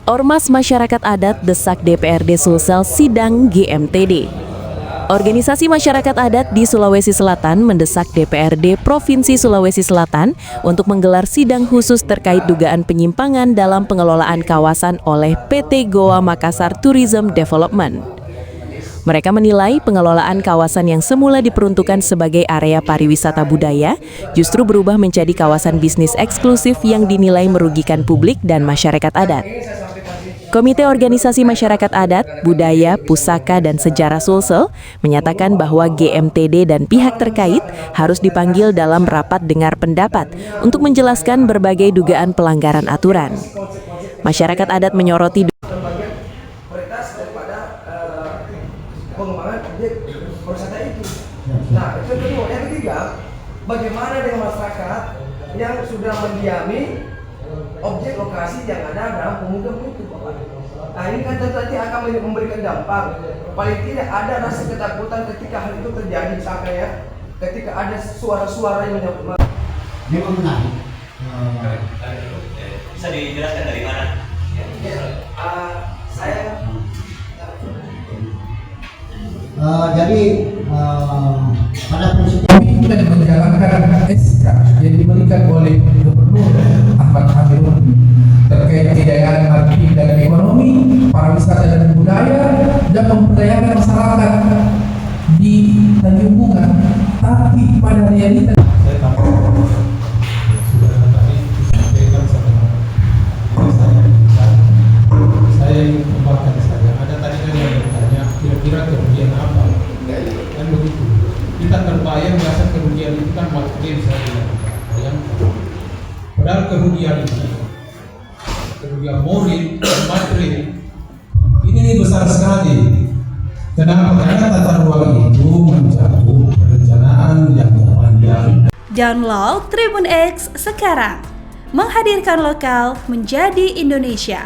Ormas Masyarakat Adat desak DPRD Sulsel sidang GMTD. Organisasi masyarakat adat di Sulawesi Selatan mendesak DPRD Provinsi Sulawesi Selatan untuk menggelar sidang khusus terkait dugaan penyimpangan dalam pengelolaan kawasan oleh PT Goa Makassar Tourism Development. Mereka menilai pengelolaan kawasan yang semula diperuntukkan sebagai area pariwisata budaya justru berubah menjadi kawasan bisnis eksklusif yang dinilai merugikan publik dan masyarakat adat. Komite Organisasi Masyarakat Adat, Budaya, Pusaka, dan Sejarah Sulsel menyatakan bahwa GMTD dan pihak terkait harus dipanggil dalam rapat dengar pendapat untuk menjelaskan berbagai dugaan pelanggaran aturan. Masyarakat adat menyoroti pengembangan objek wisata itu. Nah, itu kedua. Yang ketiga, bagaimana dengan masyarakat yang sudah mendiami objek lokasi yang ada dalam pemukiman itu, Bapak? Nah, ini kan tentu nanti akan memberikan dampak. Paling tidak ada rasa ketakutan ketika hal itu terjadi, misalkan ya, ketika ada suara-suara yang memang benar. Bisa dijelaskan dari mana? Saya Jadi pada prinsipnya dan menjalankan SK yang diberikan oleh Gubernur Ahmad Hamid terkait kejayaan marketing dan ekonomi, pariwisata dan budaya, dan memberdayakan masyarakat di Tanjung Bunga, tapi pada realitas saya tampak sudah tadi disampaikan saya ingin kembangkan saja. Ada tadi kan yang bertanya kira-kira kerugian apa? Kan begitu. Kita terbayang biasa kerugian itu kan material saja. Padahal kerugian ini, kerugian moral dan material ini besar sekali. Kenapa? Karena tata ruang itu mencakup perencanaan yang panjang. Download Tribun X sekarang, menghadirkan lokal menjadi Indonesia.